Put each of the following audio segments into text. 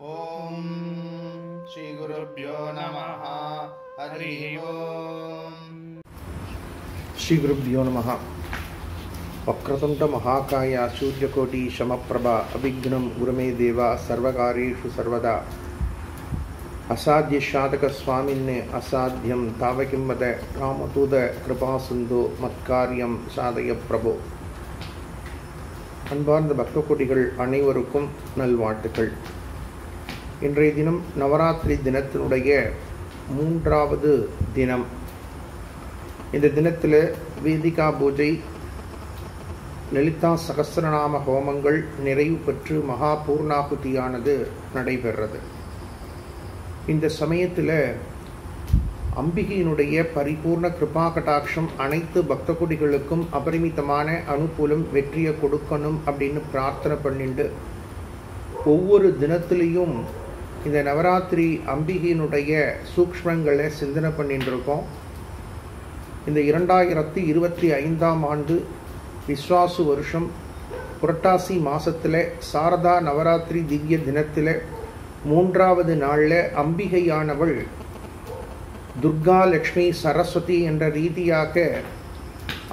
ओम श्री गुरुभ्यो नमः। हरि ओम। श्री गुरुभ्यो नमः। वक्रतुंड महाकाय सूर्यकोटि समप्रभा अभिघ्नं गुरुमे देवा सर्वकार्येषु सर्वदा असाध्य साधक स्वामिन्ने असाध्यं तावकिं वद रामदूत कृपासिन्धो मत्कार्यं साधय प्रभो। அன்பார்ந்த பக்த கோடிகள் அனைவருக்கும் நல்வாழ்த்துக்கள். இன்றைய தினம் நவராத்திரி தினத்தினுடைய 3வது தினம். இந்த தினத்தில் வேதிகா பூஜை, லலிதா சகஸ்ரநாம ஹோமங்கள் நிறைவு பெற்று மகா பூர்ணாகுதியானது நடைபெறுறது. இந்த சமயத்தில் அம்பிகையினுடைய பரிபூர்ண கிருபா கடாட்சம் அனைத்து பக்த கோடிகளுக்கும் அபரிமிதமான அனுகூலம் வெற்றியை கொடுக்கணும் அப்படின்னு பிரார்த்தனை பண்ணிட்டு ஒவ்வொரு தினத்திலையும் இந்த நவராத்திரி அம்பிகையினுடைய சூக்ஷ்மங்களை சிந்தனை பண்ணிட்டு இருக்கோம். இந்த 2025ஆம் ஆண்டு விஸ்வாசு வருஷம் புரட்டாசி மாசத்துல சாரதா நவராத்திரி திவ்ய தினத்தில் 3வது நாளில் அம்பிகையானவள் துர்கா லக்ஷ்மி சரஸ்வதி என்ற ரீதியாக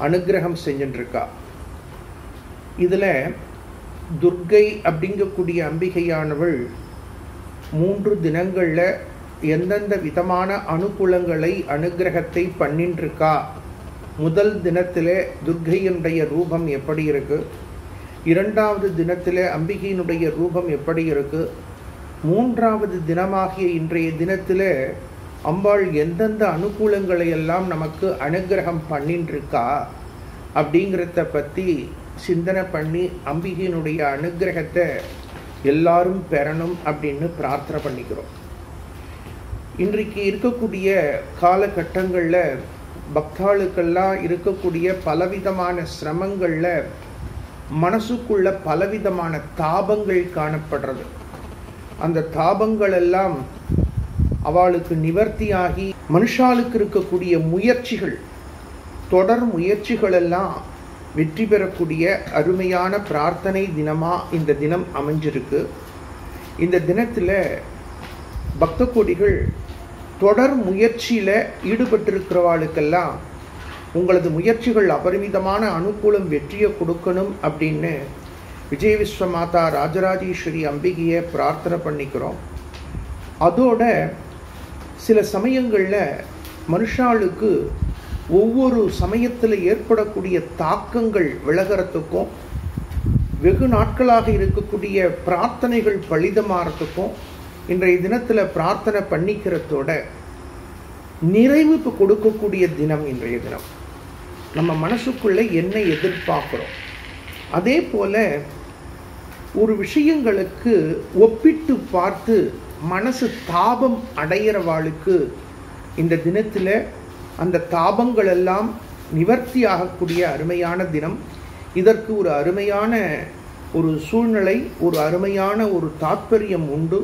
அனுகிரகம் செஞ்சுட்டுருக்கா. இதில் துர்கை அப்படிங்கக்கூடிய அம்பிகையானவள் 3 தினங்களில் எந்தெந்த விதமான அனுகூலங்களை அனுகிரகத்தை பண்ணிட்டுருக்கா. முதல் தினத்தில் துர்கையினுடைய ரூபம் எப்படி இருக்கு, 2வது தினத்தில் அம்பிகையினுடைய ரூபம் எப்படி இருக்கு, 3வது தினமாகிய இன்றைய தினத்தில் அம்பாள் எந்தெந்த அனுகூலங்களை எல்லாம் நமக்கு அனுகிரகம் பண்ணிட்டுருக்கா அப்படிங்கிறத பற்றி சிந்தனை பண்ணி அம்பிகையினுடைய அனுகிரகத்தை எல்லாரும் பெறணும் அப்படின்னு பிரார்த்தனை பண்ணிக்கிறோம். இன்றைக்கு இருக்கக்கூடிய காலகட்டங்களில் பக்தாளுக்கெல்லாம் இருக்கக்கூடிய பலவிதமான சிரமங்களில் மனசுக்குள்ள பலவிதமான தாபங்கள் காணப்படுறது. அந்த தாபங்கள் எல்லாம் அவளுக்கு நிவர்த்தியாகி மனுஷாளுக்கு இருக்கக்கூடிய முயற்சிகள், தொடர் முயற்சிகள் எல்லாம் வெற்றி பெறக்கூடிய அருமையான பிரார்த்தனை தினமா இந்த தினம் அமைஞ்சிருக்கு. இந்த தினத்தில் பக்த கோடிகள் தொடர் முயற்சியில் ஈடுபட்டிருக்கிறவாளுக்கெல்லாம் உங்களது முயற்சிகள் அபரிமிதமான அனுகூலம் வெற்றியை கொடுக்கணும் அப்படின்னு விஜய விஸ்வமாதா ராஜராஜேஸ்வரி அம்பிகையை பிரார்த்தனை பண்ணிக்கிறோம். அதோட சில சமயங்களில் மனுஷாளுக்கு ஒவ்வொரு சமயத்தில் ஏற்படக்கூடிய தாக்கங்கள் விலகிறதுக்கும் வெகு நாட்களாக இருக்கக்கூடிய பிரார்த்தனைகள் பலிதமாகறதுக்கும் இன்றைய தினத்தில் பிரார்த்தனை பண்ணிக்கிறதோட நிறைவு கொடுக்கக்கூடிய தினம் இன்றைய தினம். நம்ம மனசுக்குள்ளே என்ன எதிர்பார்க்குறோம், அதே போல் ஒரு விஷயங்களுக்கு ஒப்பிட்டு பார்த்து மனசு தாபம் அடைகிறவாளுக்கு இந்த தினத்தில் அந்த தாபங்கள் எல்லாம் நிவர்த்தி ஆகக்கூடிய அருமையான தினம். இதற்கு ஒரு அருமையான ஒரு சூழ்நிலை, ஒரு அருமையான ஒரு தாத்பரியம் உண்டு.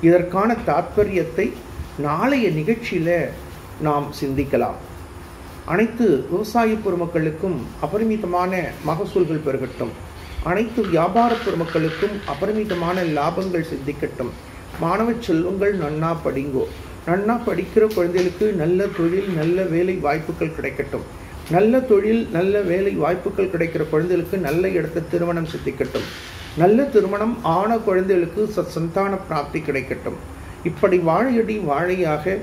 இதற்கான தாத்பரியத்தை நாளைய நிகழ்ச்சியில் நாம் சிந்திக்கலாம். அனைத்து விவசாய பெருமக்களுக்கும் அபரிமிதமான மகசூல்கள் பெருகட்டும். அனைத்து வியாபார பெருமக்களுக்கும் அபரிமிதமான லாபங்கள் சித்திக்கட்டும். மாணவ செல்வங்கள் நன்னா படிங்கோ. நன்னா படிக்கிற குழந்தைகளுக்கு நல்ல தொழில், நல்ல வேலை வாய்ப்புகள் கிடைக்கட்டும். நல்ல தொழில், நல்ல வேலை வாய்ப்புகள் கிடைக்கிற குழந்தைகளுக்கு நல்ல இடத்த திருமணம் சித்திக்கட்டும். நல்ல திருமணம் ஆன குழந்தைகளுக்கு சந்தான பிராப்தி கிடைக்கட்டும். இப்படி வாழையடி வாழையாக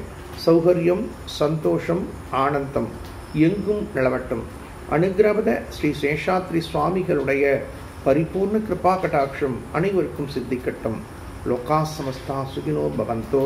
சௌகரியம், சந்தோஷம், ஆனந்தம் எங்கும் நிலவட்டும். அனுகிரகத ஸ்ரீ சேஷாத்ரி சுவாமிகளுடைய பரிபூர்ண கிருபா கடாட்சம் அனைவருக்கும் சித்திக்கட்டும். லோகா சமஸ்தா சுகினோ பவந்தோ.